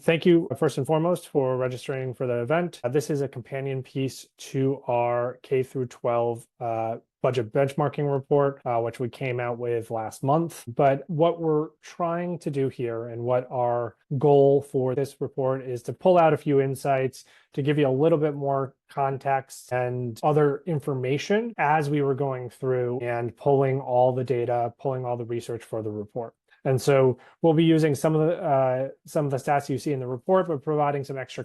Thank you first and foremost for registering for the event. This is a companion piece to our K through 12 budget benchmarking report, which we came out with last month. But what we're trying to do here and what our goal for this report is to pull out a few insights to give you a little bit more context and other information as we were going through and pulling all the data, pulling all the research for the report. And so we'll be using some of the stats you see in the report, but providing some extra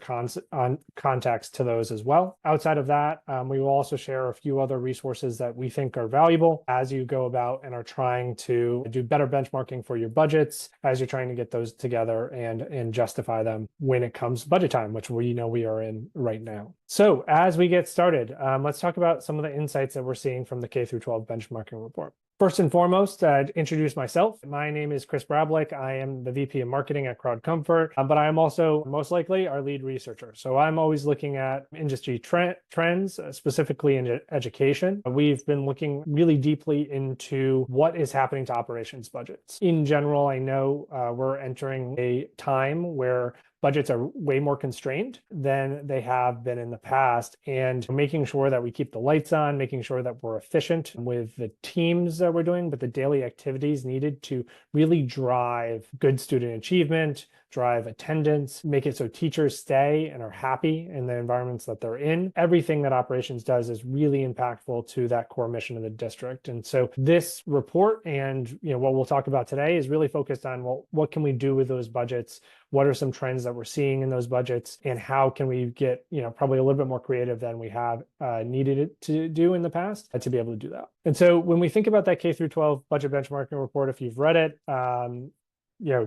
context to those as well. Outside of that, we will also share a few other resources that we think are valuable as you go about and are trying to do better benchmarking for your budgets, as you're trying to get those together and justify them when it comes budget time, which we know we are in right now. So as we get started, let's talk about some of the insights that we're seeing from the K through 12 benchmarking report. First and foremost, introduce myself. My name is Chris Brablick. I am the VP of Marketing at CrowdComfort, but I am also most likely our lead researcher. So I'm always looking at industry trends, specifically in education. We've been looking really deeply into what is happening to operations budgets. In general, I know we're entering a time where budgets are way more constrained than they have been in the past, and making sure that we keep the lights on, making sure that we're efficient with the teams that we're doing, but the daily activities needed to really drive good student achievement, drive attendance, make it so teachers stay and are happy in the environments that they're in. Everything that operations does is really impactful to that core mission of the district. And so this report and what we'll talk about today is really focused on, well, what can we do with those budgets? What are some trends that we're seeing in those budgets, and how can we get probably a little bit more creative than we have needed it to do in the past to be able to do that. And so when we think about that K through 12 budget benchmarking report, if you've read it,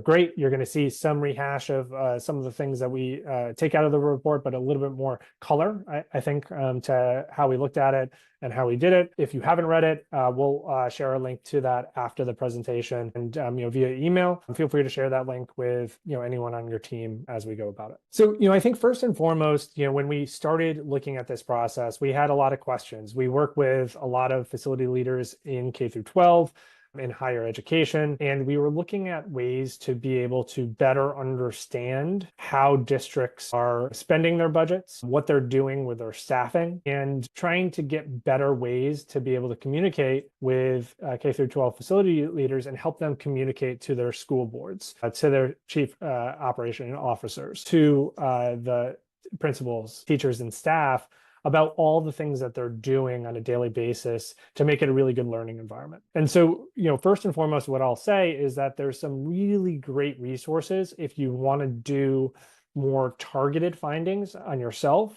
great. You're going to see some rehash of some of the things that we take out of the report, but a little bit more color, I think, to how we looked at it and how we did it. If you haven't read it, we'll share a link to that after the presentation and via email. Feel free to share that link with anyone on your team as we go about it. So I think first and foremost, when we started looking at this process, we had a lot of questions. We work with a lot of facility leaders in K through 12. In higher education. And we were looking at ways to be able to better understand how districts are spending their budgets, what they're doing with their staffing, and trying to get better ways to be able to communicate with K through 12 facility leaders and help them communicate to their school boards, to their chief operation officers, to the principals, teachers, and staff about all the things that they're doing on a daily basis to make it a really good learning environment. And so, first and foremost, what I'll say is that there's some really great resources if you want to do more targeted findings on yourself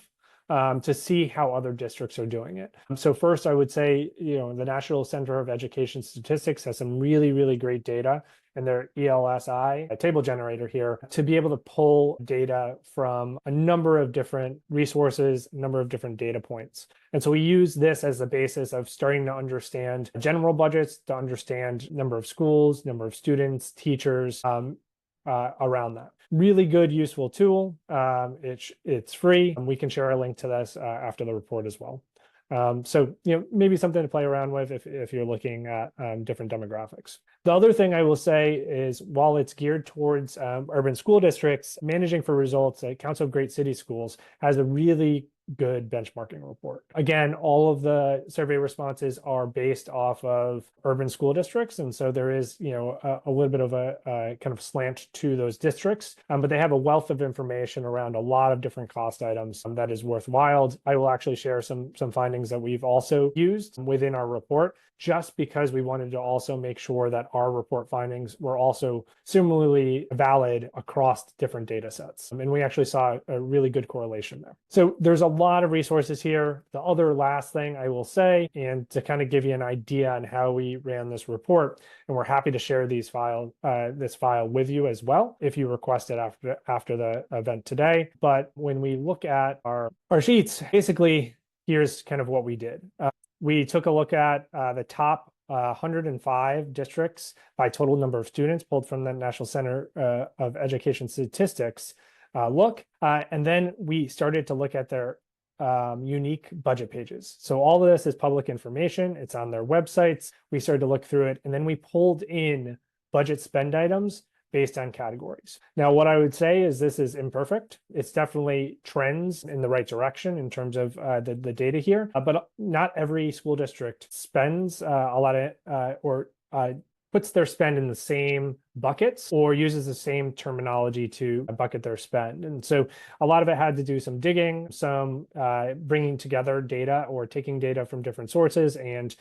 to see how other districts are doing it. So first, I would say, the National Center of Education Statistics has some really, really great data in their ELSI, a table generator here, to be able to pull data from a number of different resources, a number of different data points. And so we use this as the basis of starting to understand general budgets, to understand number of schools, number of students, teachers, around that. Really good, useful tool. It's free. We can share a link to this after the report as well. So maybe something to play around with if you're looking at different demographics. The other thing I will say is, while it's geared towards urban school districts, Managing for Results at Council of Great City Schools has a really good benchmarking report. Again, all of the survey responses are based off of urban school districts. And so there is, a little bit of a kind of slant to those districts, but they have a wealth of information around a lot of different cost items that is worthwhile. I will actually share some findings that we've also used within our report, just because we wanted to also make sure that our report findings were also similarly valid across different data sets. And we actually saw a really good correlation there. So there's a lot of resources here. The other last thing I will say, and to kind of give you an idea on how we ran this report, and we're happy to share this file with you as well if you request it after the event today. But when we look at our sheets, basically, here's kind of what we did. We took a look at the top 105 districts by total number of students pulled from the National Center of Education Statistics and then we started to look at their unique budget pages. So all of this is public information. It's on their websites. We started to look through it, and then we pulled in budget spend items based on categories. Now, what I would say is this is imperfect. It's definitely trends in the right direction in terms of the data here, but not every school district spends a lot of or puts their spend in the same buckets or uses the same terminology to bucket their spend. And so a lot of it had to do some digging, some bringing together data or taking data from different sources and,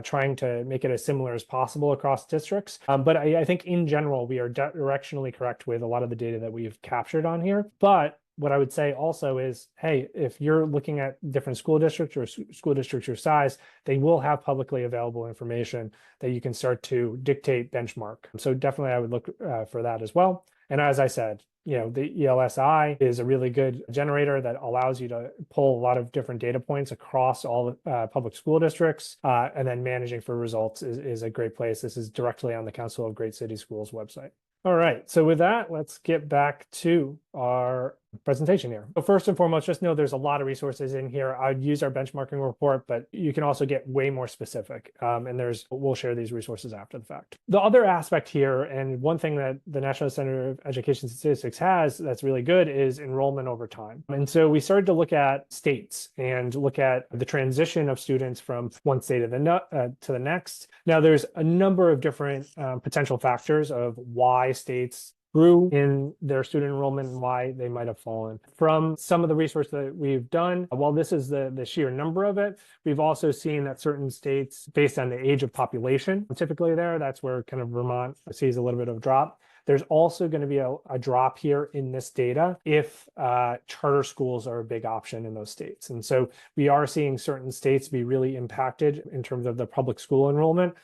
trying to make it as similar as possible across districts. But I think in general, we are directionally correct with a lot of the data that we've captured on here. But what I would say also is, hey, if you're looking at different school districts or school districts your size, they will have publicly available information that you can start to dictate benchmark. So definitely I would look for that as well. And as I said, the ELSI is a really good generator that allows you to pull a lot of different data points across all public school districts. And then managing for results is a great place. This is directly on the Council of Great City Schools website. All right, so with that, let's get back to our presentation here. So first and foremost, just know there's a lot of resources in here. I'd use our benchmarking report, but you can also get way more specific. And we'll share these resources after the fact. The other aspect here, and one thing that the National Center of Education Statistics has that's really good is enrollment over time. And so we started to look at states and look at the transition of students from one state to the next. Now, there's a number of different potential factors of why states grew in their student enrollment and why they might have fallen. From some of the research that we've done, while this is the sheer number of it, we've also seen that certain states, based on the age of population, typically that's where kind of Vermont sees a little bit of drop. There's also going to be a drop here in this data if charter schools are a big option in those states. And so we are seeing certain states be really impacted in terms of the public school enrollment.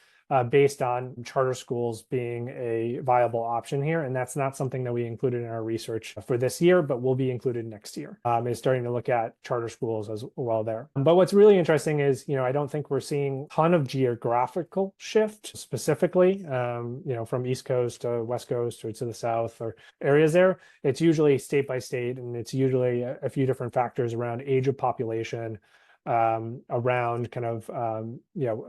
Based on charter schools being a viable option here. And that's not something that we included in our research for this year, but will be included next year. Is starting to look at charter schools as well there. But what's really interesting is, I don't think we're seeing a ton of geographical shift specifically, from East Coast to West Coast or to the South or areas there. It's usually state by state, and it's usually a few different factors around age of population, around kind of,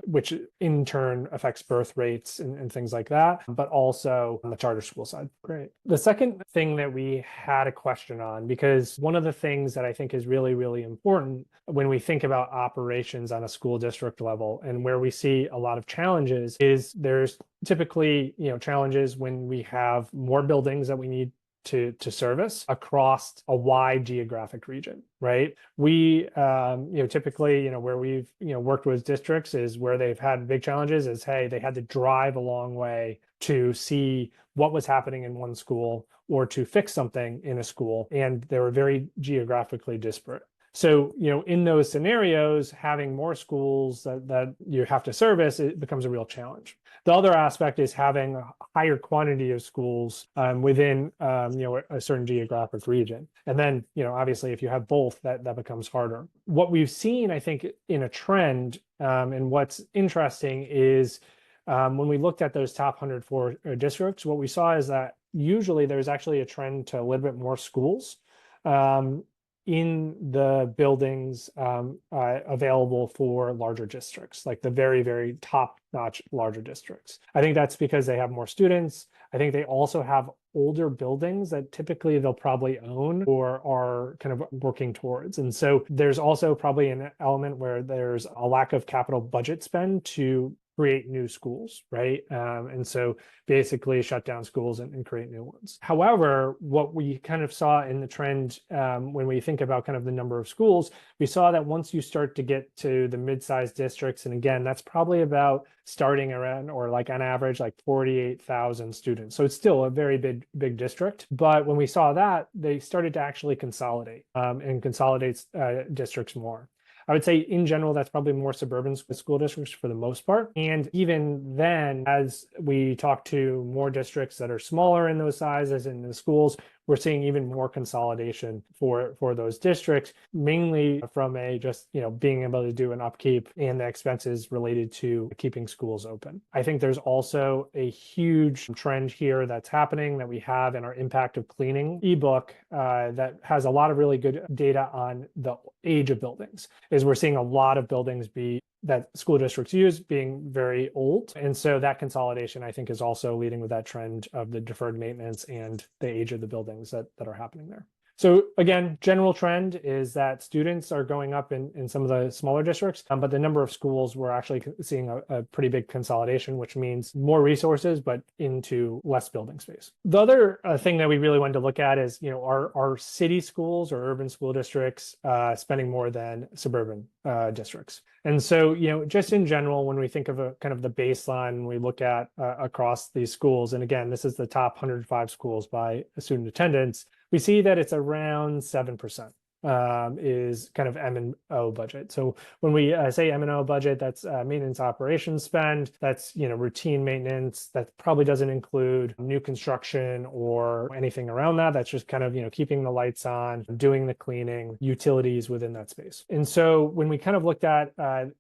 which in turn affects birth rates and things like that, but also on the charter school side. Great. The second thing that we had a question on, because one of the things that I think is really, really important when we think about operations on a school district level and where we see a lot of challenges is there's typically, challenges when we have more buildings that we need to service across a wide geographic region, right? We, typically, where we've, worked with districts is where they've had big challenges is, hey, they had to drive a long way to see what was happening in one school or to fix something in a school. And they were very geographically disparate. So, in those scenarios, having more schools that you have to service, it becomes a real challenge. The other aspect is having a higher quantity of schools within, a certain geographic region. And then, obviously, if you have both, that becomes harder. What we've seen, I think, in a trend, and what's interesting is when we looked at those top 104 districts, what we saw is that usually there's actually a trend to a little bit more schools in the buildings available for larger districts, like the very, very top-notch larger districts. I think that's because they have more students. I think they also have older buildings that typically they'll probably own or are kind of working towards. And so there's also probably an element where there's a lack of capital budget spend to create new schools, right? And so basically shut down schools and create new ones. However, what we kind of saw in the trend when we think about kind of the number of schools, we saw that once you start to get to the mid-sized districts, and again, that's probably about starting around or like on average, like 48,000 students. So it's still a very big district. But when we saw that, they started to actually consolidate and consolidate districts more. I would say in general, that's probably more suburban school districts for the most part. And even then, as we talk to more districts that are smaller in those sizes in the schools, we're seeing even more consolidation for those districts, mainly from just being able to do an upkeep and the expenses related to keeping schools open. I think there's also a huge trend here that's happening that we have in our Impact of Cleaning ebook that has a lot of really good data on the age of buildings. Is we're seeing a lot of buildings be that school districts use being very old. And so that consolidation, I think, is also leading with that trend of the deferred maintenance and the age of the buildings that are happening there. So again, general trend is that students are going up in some of the smaller districts, but the number of schools, we're actually seeing a pretty big consolidation, which means more resources, but into less building space. The other thing that we really wanted to look at is, are city schools or urban school districts spending more than suburban districts? And so, just in general, when we think of a kind of the baseline, we look at across these schools, and again, this is the top 105 schools by student attendance, we see that it's around 7% is kind of M&O budget. So when we say M&O budget, that's maintenance operations spend, that's routine maintenance, that probably doesn't include new construction or anything around that. That's just kind of keeping the lights on, doing the cleaning, utilities within that space. And so when we kind of looked at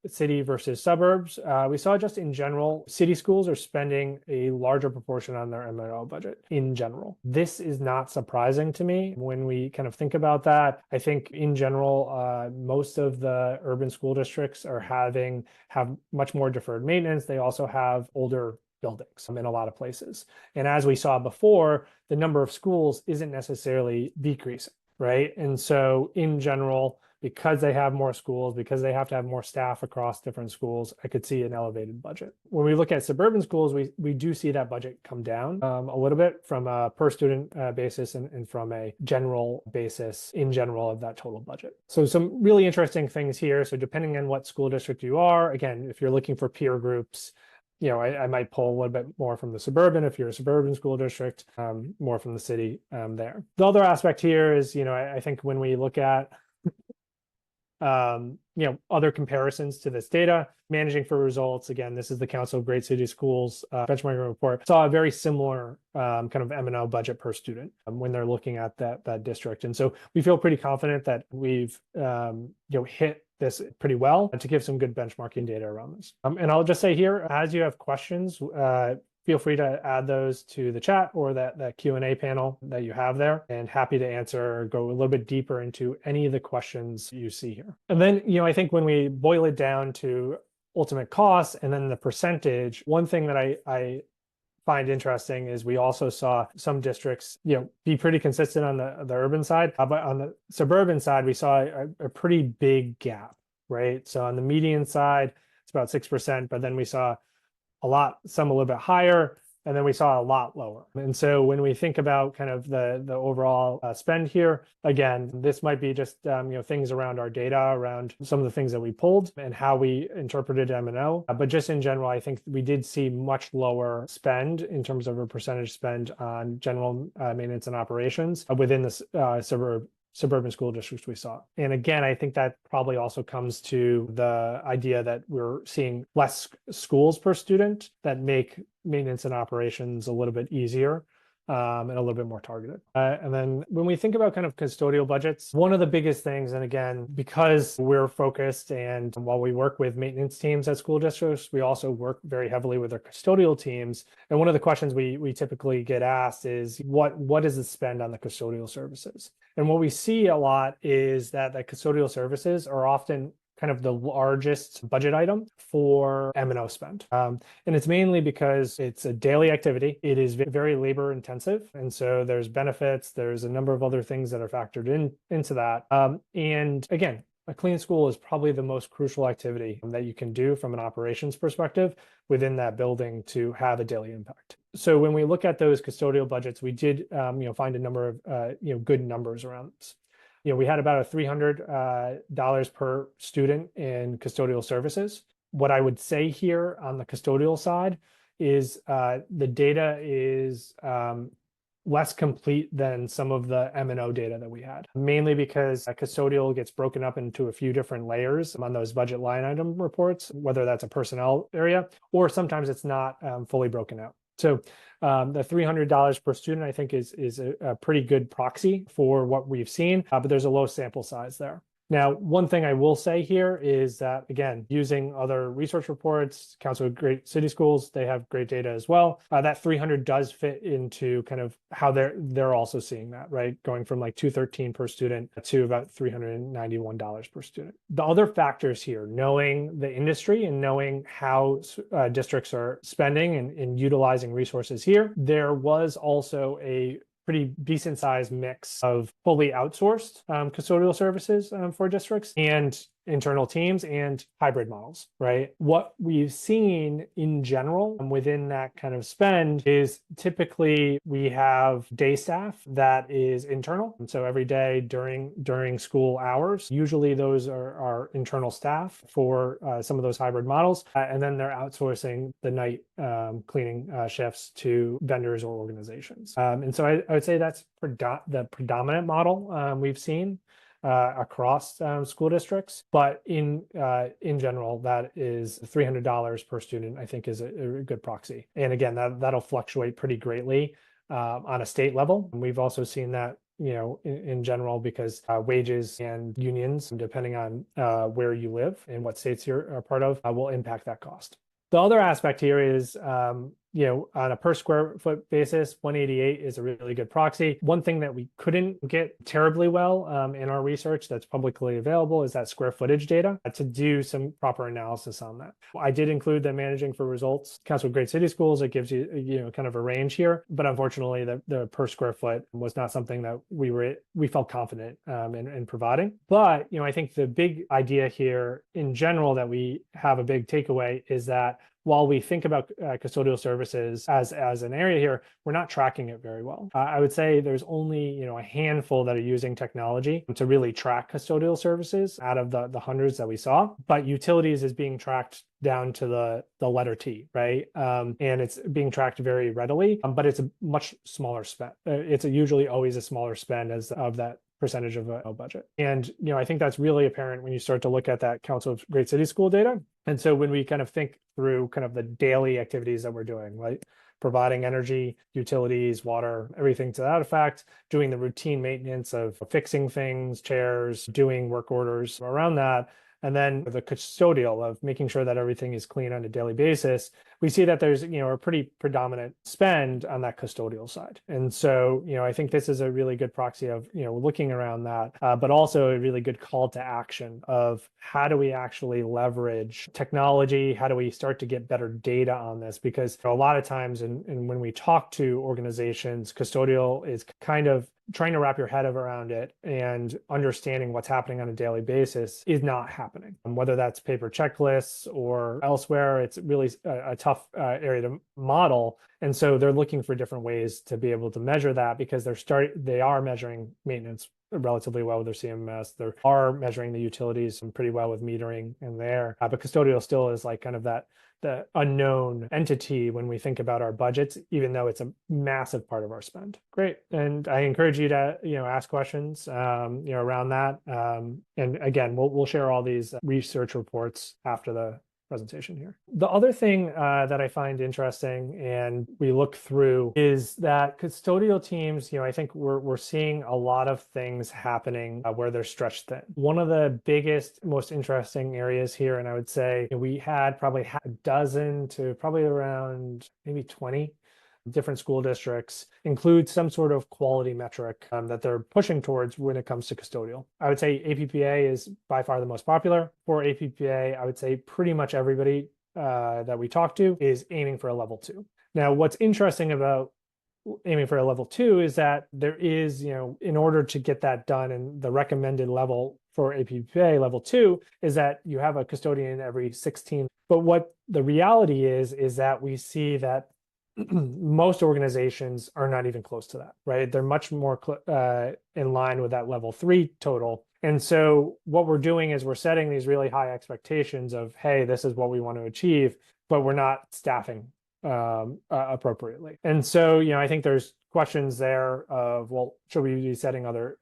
city versus suburbs, we saw just in general, city schools are spending a larger proportion on their M&O budget in general. This is not surprising to me when we kind of think about that. I think in general, most of the urban school districts have much more deferred maintenance. They also have older buildings in a lot of places. And as we saw before, the number of schools isn't necessarily decreasing, right? And so in general, because they have more schools, because they have to have more staff across different schools, I could see an elevated budget. When we look at suburban schools, we do see that budget come down a little bit from a per student basis and from a general basis in general of that total budget. So some really interesting things here. So depending on what school district you are, again, if you're looking for peer groups, I might pull a little bit more from the suburban if you're a suburban school district, more from the city there. The other aspect here is, I think when we look at other comparisons to this data, managing for results. Again, this is the Council of Great City Schools benchmarking report. Saw a very similar kind of M&O budget per student when they're looking at that district. And so we feel pretty confident that we've hit this pretty well to give some good benchmarking data around this. And I'll just say here, as you have questions, feel free to add those to the chat or that Q&A panel that you have there, and happy to answer or go a little bit deeper into any of the questions you see here. And then, I think when we boil it down to ultimate costs and then the percentage, one thing that I find interesting is we also saw some districts, be pretty consistent on the urban side, but on the suburban side, we saw a pretty big gap, right? So on the median side, it's about 6%, but then we saw some a little bit higher, and then we saw a lot lower. And so when we think about kind of the overall spend here, again, this might be just things around our data, around some of the things that we pulled and how we interpreted M&O. But just in general, I think we did see much lower spend in terms of a percentage spend on general maintenance and operations within the suburban school districts we saw. And again, I think that probably also comes to the idea that we're seeing less schools per student that make maintenance and operations a little bit easier and a little bit more targeted. And then when we think about kind of custodial budgets, one of the biggest things, and again, because we're focused and while we work with maintenance teams at school districts, we also work very heavily with our custodial teams. And one of the questions we typically get asked is, what is the spend on the custodial services? And what we see a lot is that the custodial services are often kind of the largest budget item for M&O spend. And it's mainly because it's a daily activity. It is very labor intensive. And so there's benefits, there's a number of other things that are factored into that. And again, a clean school is probably the most crucial activity that you can do from an operations perspective within that building to have a daily impact. So when we look at those custodial budgets, we did find a number of good numbers around this. We had about a $300 per student in custodial services. What I would say here on the custodial side is the data is less complete than some of the M&O data that we had, mainly because custodial gets broken up into a few different layers on those budget line item reports, whether that's a personnel area or sometimes it's not fully broken out. So the $300 per student, I think, is a pretty good proxy for what we've seen, but there's a low sample size there. Now, one thing I will say here is that, again, using other research reports, Council of Great City Schools, they have great data as well. That 300 does fit into kind of how they're also seeing that, right? Going from like 213 per student to about $391 per student. The other factors here, knowing the industry and knowing how districts are spending and utilizing resources here, there was also a pretty decent sized mix of fully outsourced custodial services for districts and internal teams and hybrid models, right? What we've seen in general within that kind of spend is typically we have day staff that is internal. And so every day during school hours, usually those are internal staff for some of those hybrid models. And then they're outsourcing the night cleaning shifts to vendors or organizations. And so I would say that's the predominant model we've seen across school districts, but in general, that is $300 per student, I think is a good proxy. And again, that'll fluctuate pretty greatly on a state level. And we've also seen that, you know, in general, because wages and unions, depending on where you live and what states you're a part of, will impact that cost. The other aspect here is, you know, on a per square foot basis, 188 is a really good proxy. One thing that we couldn't get terribly well in our research that's publicly available is that square footage data to do some proper analysis on that. I did include the managing for results. Council of Great City Schools, it gives you, you know, kind of a range here, but unfortunately the per square foot was not something that we felt confident in providing. But, you know, I think the big idea here in general that we have a big takeaway is that while we think about custodial services as an area here, we're not tracking it very well. I would say there's only, you know, a handful that are using technology to really track custodial services out of the hundreds that we saw. But utilities is being tracked down to the letter T, right? And it's being tracked very readily, but it's a much smaller spend. It's usually always a smaller spend as of that percentage of a budget. And, you know, I think that's really apparent when you start to look at that Council of Great City School data. And so when we kind of think through kind of the daily activities that we're doing, right? Providing energy, utilities, water, everything to that effect, doing the routine maintenance of fixing things, chairs, doing work orders around that, and then the custodial of making sure that everything is clean on a daily basis, we see that there's, you know, a pretty predominant spend on that custodial side. And so, you know, I think this is a really good proxy of, you know, looking around that, but also a really good call to action of how do we actually leverage technology? How do we start to get better data on this? Because a lot of times, and when we talk to organizations, custodial is kind of trying to wrap your head around it and understanding what's happening on a daily basis is not happening. Whether that's paper checklists or elsewhere, it's really a tough area to model. And so they're looking for different ways to be able to measure that because they are measuring maintenance relatively well with their CMS. They are measuring the utilities pretty well with metering in there. But custodial still is like kind of the unknown entity when we think about our budgets, even though it's a massive part of our spend. Great. And I encourage you to, you know, ask questions, you know, around that. And again, we'll share all these research reports after the presentation here. The other thing that I find interesting and we look through is that custodial teams, you know, I think we're seeing a lot of things happening where they're stretched thin. One of the biggest, most interesting areas here, and I would say we had probably a dozen to probably around maybe 20 different school districts include some sort of quality metric that they're pushing towards when it comes to custodial. I would say APPA is by far the most popular. For APPA, I would say pretty much everybody that we talk to is aiming for a level 2. Now, what's interesting about aiming for a level 2 is that there is, you know, in order to get that done, and the recommended level for APPA level 2 is that you have a custodian every 16. But what the reality is that we see that most organizations are not even close to that, right? They're much more in line with that level 3 total. And so what we're doing is we're setting these really high expectations of, hey, this is what we want to achieve, but we're not staffing appropriately. And so, you know, I think there's questions there of, well, should we be setting other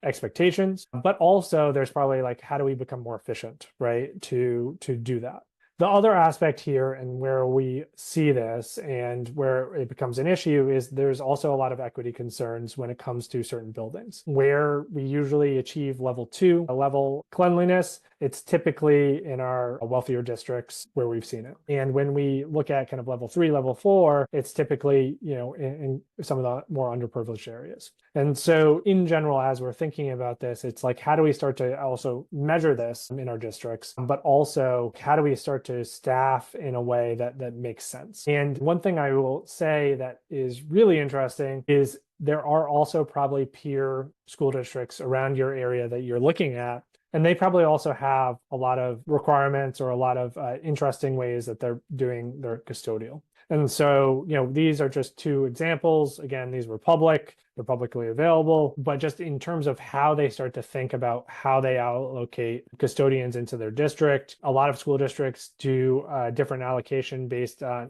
expectations? But also there's probably like, how do we become more efficient, right? To do that. The other aspect here, and where we see this and where it becomes an issue, is there's also a lot of equity concerns when it comes to certain buildings. Where we usually achieve level 2, a level cleanliness, it's typically in our wealthier districts where we've seen it. And when we look at kind of level 3, level 4, it's typically, in some of the more underprivileged areas. And so in general, as we're thinking about this, it's like, how do we start to also measure this in our districts, but also how do we start to staff in a way that makes sense? And one thing I will say that is really interesting is there are also probably peer school districts around your area that you're looking at. And they probably also have a lot of requirements or a lot of interesting ways that they're doing their custodial. And so, these are just two examples. Again, these were public, they're publicly available, but just in terms of how they start to think about how they allocate custodians into their district, a lot of school districts do different allocation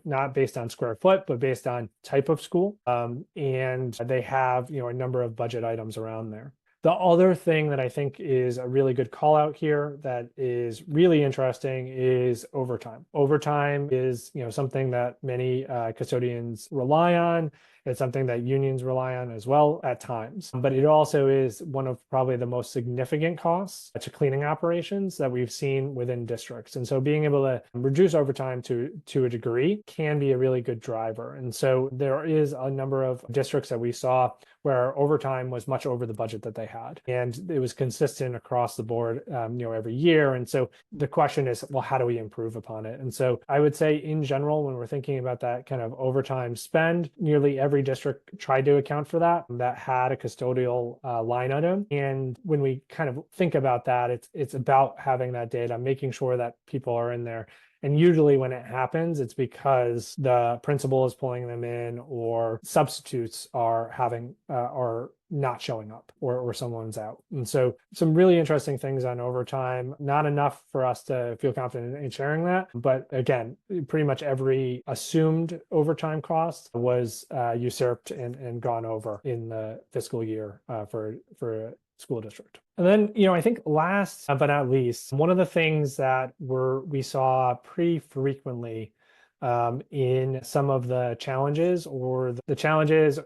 not based on square foot, but based on type of school. And they have, a number of budget items around there. The other thing that I think is a really good call out here that is really interesting is overtime. Overtime is, something that many custodians rely on. It's something that unions rely on as well at times. But it also is one of probably the most significant costs to cleaning operations that we've seen within districts. And so being able to reduce overtime to a degree can be a really good driver. And so there is a number of districts that we saw where overtime was much over the budget that they had. And it was consistent across the board, every year. And so the question is, well, how do we improve upon it? And so I would say in general, when we're thinking about that kind of overtime spend, nearly every district tried to account for that had a custodial line item. And when we kind of think about that, it's about having that data, making sure that people are in there. And usually when it happens, it's because the principal is pulling them in or substitutes are not showing up or someone's out. And so some really interesting things on overtime, not enough for us to feel confident in sharing that. But again, pretty much every assumed overtime cost was usurped and gone over in the fiscal year for a school district. And then, I think last but not least, one of the things that we saw pretty frequently in some of the challenges or the challenges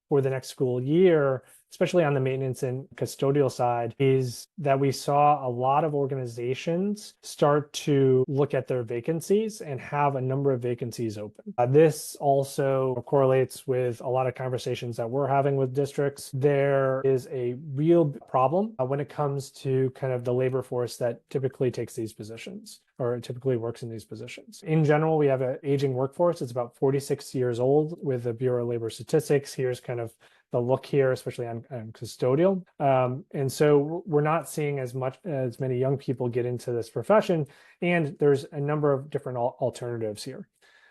for the next school year, especially on the maintenance and custodial side, is that we saw a lot of organizations start to look at their vacancies and have a number of vacancies open. This also correlates with a lot of conversations that we're having with districts. There is a real problem when it comes to kind of the labor force that typically takes these positions or typically works in these positions. In general, we have an aging workforce. It's about 46 years old with the Bureau of Labor Statistics. Here's kind of the look here, especially on custodial. And so we're not seeing as many young people get into this profession. And there's a number of different alternatives here.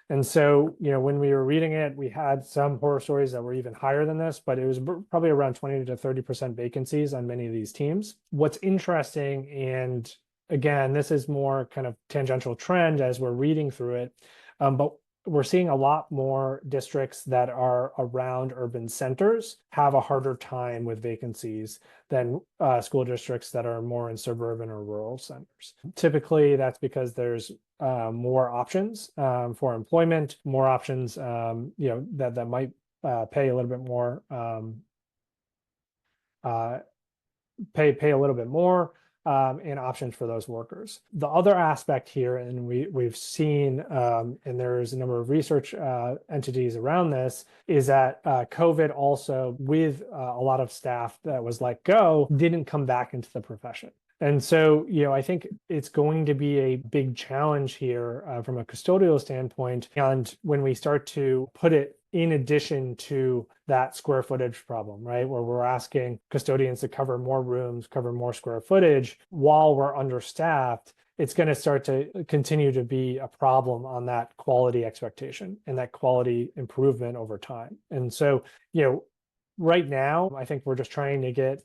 And so, when we were reading it, we had some horror stories that were even higher than this, but it was probably around 20 to 30% vacancies on many of these teams. What's interesting, and again, this is more kind of tangential trend as we're reading through it, but we're seeing a lot more districts that are around urban centers have a harder time with vacancies than school districts that are more in suburban or rural centers. Typically, that's because there's more options for employment, more options, that might pay a little bit more, pay a little bit more. And options for those workers. The other aspect here, and we've seen, and there's a number of research entities around this, is that COVID also, with a lot of staff that was let go, didn't come back into the profession. And so, I think it's going to be a big challenge here from a custodial standpoint. And when we start to put it in addition to that square footage problem, right, where we're asking custodians to cover more rooms, cover more square footage while we're understaffed, it's going to start to continue to be a problem on that quality expectation and that quality improvement over time. And so, right now, I think we're just trying to get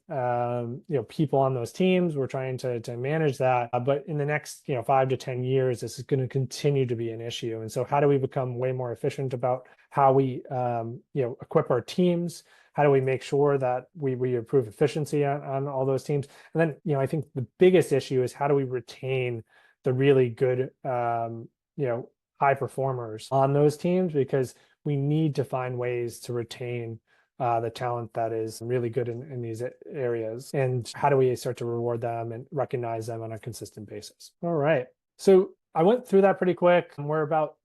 people on those teams. We're trying to manage that. But in the next 5 to 10 years, this is going to continue to be an issue. And so how do we become way more efficient about how we equip our teams? How do we make sure that we improve efficiency on all those teams? And then I think the biggest issue is how do we retain the really good high performers on those teams, because we need to find ways to retain the talent that is really good in these areas. And how do we start to reward them and recognize them on a consistent basis? All right. So I went through that pretty quick. We're about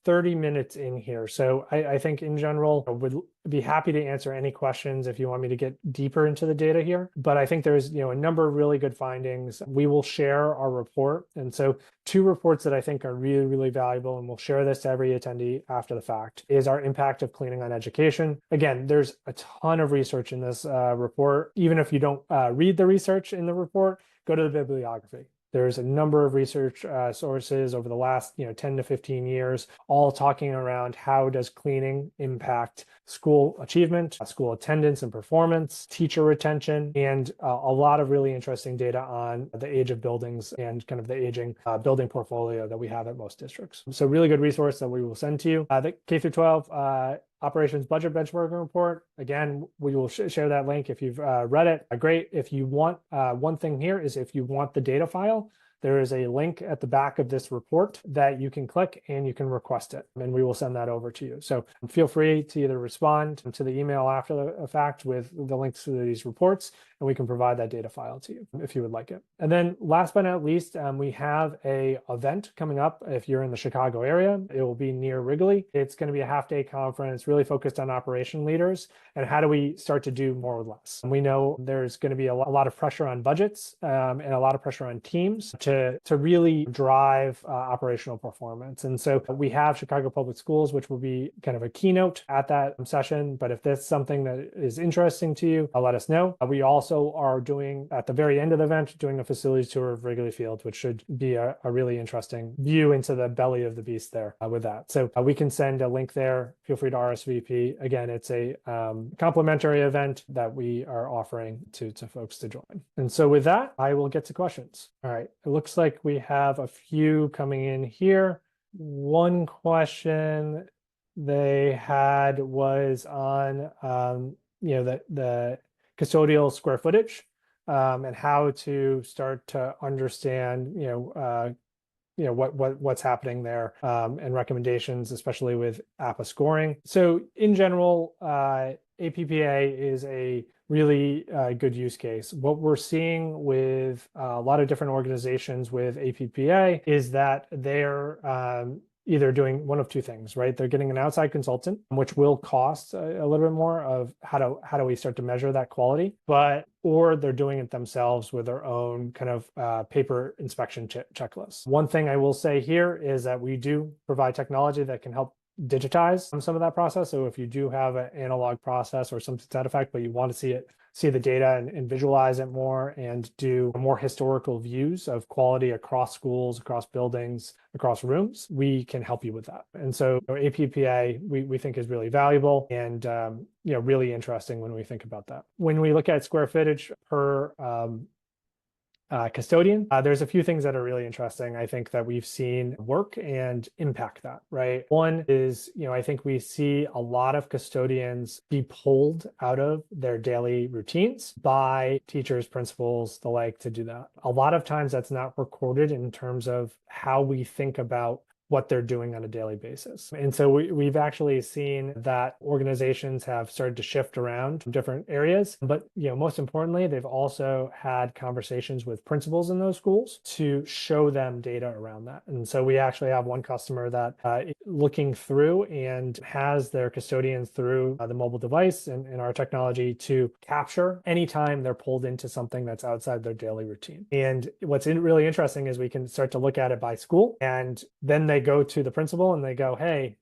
30 minutes in here. So I think in general, I would be happy to answer any questions if you want me to get deeper into the data here. But I think there's a number of really good findings. We will share our report. And so two reports that I think are really, really valuable, and we'll share this to every attendee after the fact, is our impact of cleaning on education. Again, there's a ton of research in this report. Even if you don't read the research in the report, go to the bibliography. There's a number of research sources over the last 10 to 15 years, all talking around how does cleaning impact school achievement, school attendance and performance, teacher retention, and a lot of really interesting data on the age of buildings and kind of the aging building portfolio that we have at most districts. So really good resource that we will send to you. The K-12 operations budget benchmarking report. Again, we will share that link if you've read it. Great. If you want, one thing here is if you want the data file, there is a link at the back of this report that you can click and you can request it, and we will send that over to you. So feel free to either respond to the email after the fact with the links to these reports, and we can provide that data file to you if you would like it. And then last but not least, we have an event coming up. If you're in the Chicago area, it will be near Wrigley. It's going to be a half-day conference really focused on operation leaders and how do we start to do more with less. And we know there's going to be a lot of pressure on budgets and a lot of pressure on teams to really drive operational performance. And so we have Chicago Public Schools, which will be kind of a keynote at that session. But if that's something that is interesting to you, let us know. We also are doing, at the very end of the event, doing a facilities tour of Wrigley Field, which should be a really interesting view into the belly of the beast there with that. So we can send a link there. Feel free to RSVP. Again, it's a complimentary event that we are offering to folks to join. And so with that, I will get to questions. All right. It looks like we have a few coming in here. One question they had was on the custodial square footage and how to start to understand what's happening there and recommendations, especially with APA scoring. So in general, APPA is a really good use case. What we're seeing with a lot of different organizations with APPA is that they're either doing one of two things, right? They're getting an outside consultant, which will cost a little bit more of how do we start to measure that quality, or they're doing it themselves with their own kind of paper inspection checklist. One thing I will say here is that we do provide technology that can help digitize some of that process. So if you do have an analog process or something to that effect, but you want to see the data and visualize it more and do more historical views of quality across schools, across buildings, across rooms, we can help you with that. And so APPA, we think is really valuable and really interesting when we think about that. When we look at square footage per custodian, there's a few things that are really interesting, I think, that we've seen work and impact that, right? One is, I think we see a lot of custodians be pulled out of their daily routines by teachers, principals, the like, to do that. A lot of times that's not recorded in terms of how we think about what they're doing on a daily basis. And so we've actually seen that organizations have started to shift around different areas. But most importantly, they've also had conversations with principals in those schools to show them data around that. And so we actually have one customer that looking through and has their custodians through the mobile device and our technology to capture anytime they're pulled into something that's outside their daily routine. And what's really interesting is we can start to look at it by school, and then they go to the principal and they go, hey,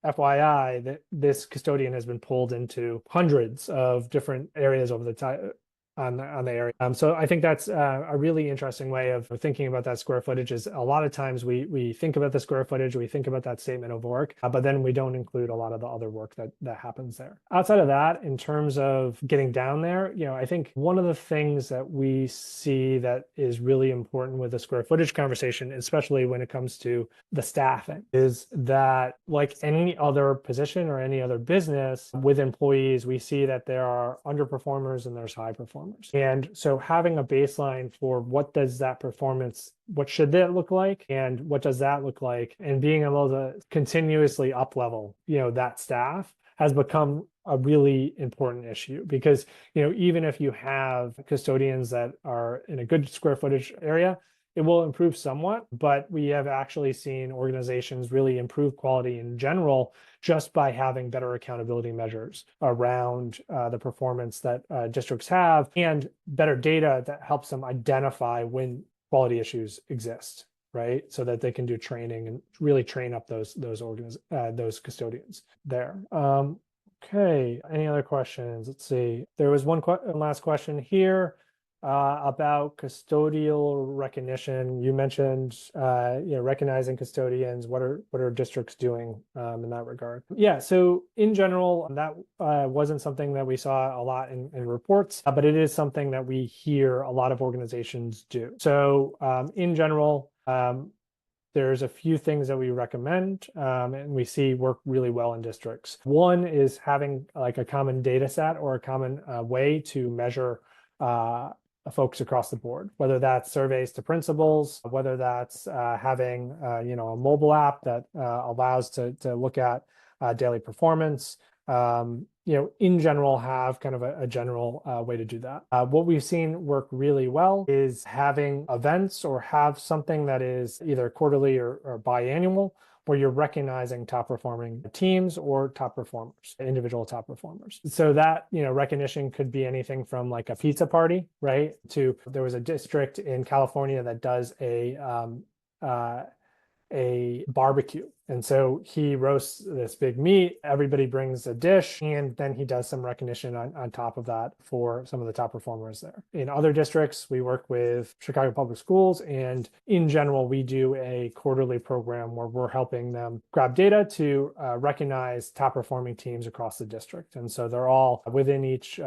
FYI, that this custodian has been pulled into hundreds of different areas over the time on the area. So I think that's a really interesting way of thinking about that square footage. Is a lot of times we think about the square footage, we think about that statement of work, but then we don't include a lot of the other work that happens there. Outside of that, in terms of getting down there, I think one of the things that we see that is really important with the square footage conversation, especially when it comes to the staffing, is that like any other position or any other business with employees, we see that there are underperformers and there's high performers. performers. And so having a baseline for what does that performance, what should that look like, and what does that look like, and being able to continuously up level, that staff has become a really important issue because, even if you have custodians that are in a good square footage area, it will improve somewhat, but we have actually seen organizations really improve quality in general just by having better accountability measures around the performance that districts have and better data that helps them identify when quality issues exist, right? So that they can do training and really train up those custodians there. Okay, any other questions? Let's see. There was one last question here about custodial recognition. You mentioned, recognizing custodians. What are districts doing in that regard? Yeah, so in general, that wasn't something that we saw a lot in reports, but it is something that we hear a lot of organizations do. So in general, there's a few things that we recommend and we see work really well in districts. One is having like a common data set or a common way to measure folks across the board, whether that's surveys to principals, whether that's having a mobile app that allows to look at daily performance. In general, have kind of a general way to do that. What we've seen work really well is having events or have something that is either quarterly or biannual, where you're recognizing top performing teams or top performers, individual top performers. So that, recognition could be anything from like a pizza party, right? To there was a district in California that does a barbecue. And so he roasts this big meat, everybody brings a dish, and then he does some recognition on top of that for some of the top performers there. In other districts, we work with Chicago Public Schools, and in general, we do a quarterly program where we're helping them grab data to recognize top performing teams across the district. And so they're all within each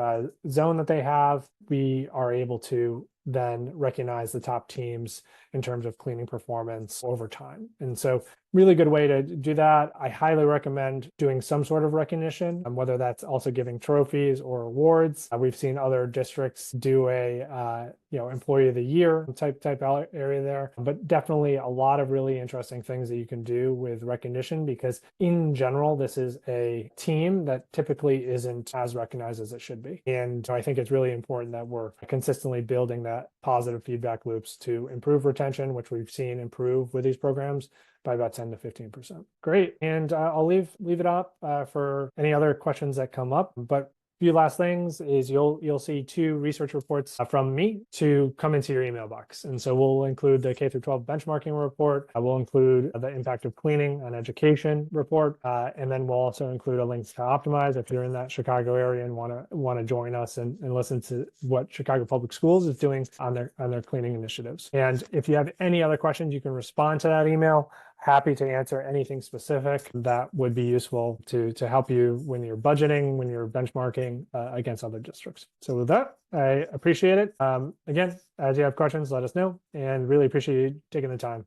zone that they have. We are able to then recognize the top teams in terms of cleaning performance over time. And so really good way to do that. I highly recommend doing some sort of recognition, whether that's also giving trophies or awards. We've seen other districts do a employee of the year type area there, but definitely a lot of really interesting things that you can do with recognition, because in general, this is a team that typically isn't as recognized as it should be. And I think it's really important that we're consistently building that positive feedback loops to improve retention, which we've seen improve with these programs by about 10 to 15%. Great. And I'll leave it up for any other questions that come up. But few last things is you'll see 2 research reports from me to come into your email box. And so we'll include the K-12 benchmarking report. We'll include the impact of cleaning on education report. And then we'll also include a link to Optimize if you're in that Chicago area and want to join us and listen to what Chicago Public Schools is doing on their cleaning initiatives. And if you have any other questions, you can respond to that email. Happy to answer anything specific that would be useful to help you when you're budgeting, when you're benchmarking against other districts. So with that, I appreciate it. Again, as you have questions, let us know, and really appreciate you taking the time.